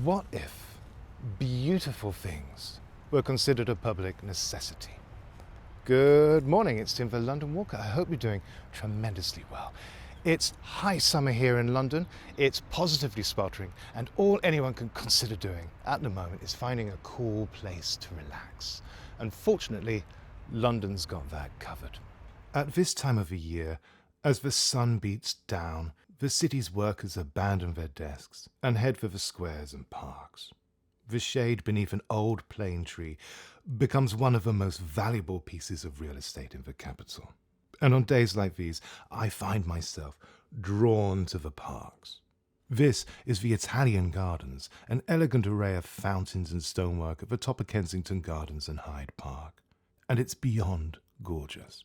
What if beautiful things were considered a public necessity? Good morning, it's Tim for London Walker. I hope you're doing tremendously well. It's high summer here in London, it's positively sweltering, and all anyone can consider doing at the moment is finding a cool place to relax. Unfortunately, London's got that covered. At this time of the year, as the sun beats down, the city's workers abandon their desks and head for the squares and parks. The shade beneath an old plane tree becomes one of the most valuable pieces of real estate in the capital. And on days like these, I find myself drawn to the parks. This is the Italian Gardens, an elegant array of fountains and stonework at the top of Kensington Gardens and Hyde Park. And it's beyond gorgeous.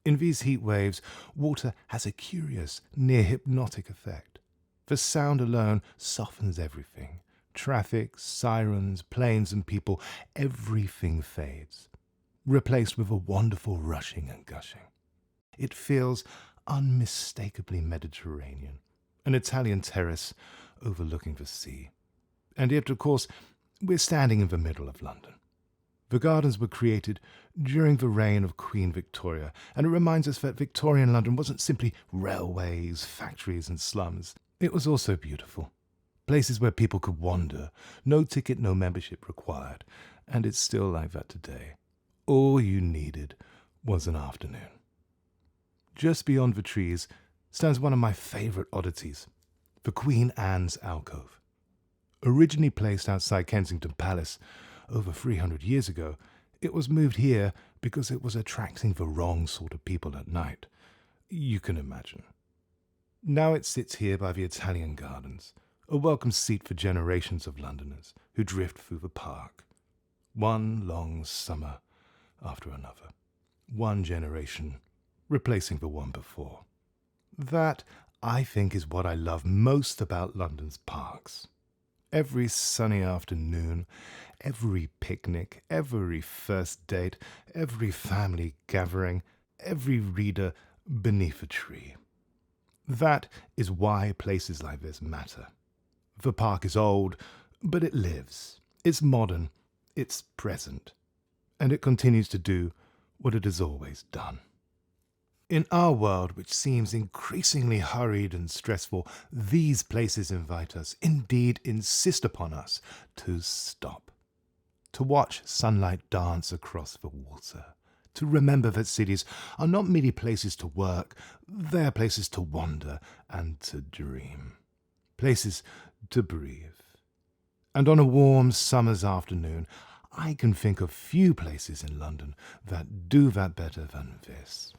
In these heat waves, water has a curious, near-hypnotic effect. The sound alone softens everything. Traffic, sirens, planes and people, everything fades, replaced with a wonderful rushing and gushing. It feels unmistakably Mediterranean, an Italian terrace overlooking the sea. And yet, of course, we're standing in the middle of London. The gardens were created during the reign of Queen Victoria, and it reminds us that Victorian London wasn't simply railways, factories and slums. It was also beautiful. Places where people could wander, no ticket, no membership required, and it's still like that today. All you needed was an afternoon. Just beyond the trees stands one of my favourite oddities, the Queen Anne's Alcove. Originally placed outside Kensington Palace over 300 years ago, it was moved here because it was attracting the wrong sort of people at night. You can imagine. Now it sits here by the Italian Gardens, a welcome seat for generations of Londoners who drift through the park. One long summer after another. One generation replacing the one before. That, I think, is what I love most about London's parks. Every sunny afternoon, every picnic, every first date, every family gathering, every reader beneath a tree. That is why places like this matter. The park is old, but it lives. It's modern, it's present, and it continues to do what it has always done. In our world, which seems increasingly hurried and stressful, these places invite us, indeed insist upon us, to stop. To watch sunlight dance across the water. To remember that cities are not merely places to work, they are places to wander and to dream. Places to breathe. And on a warm summer's afternoon, I can think of few places in London that do that better than this.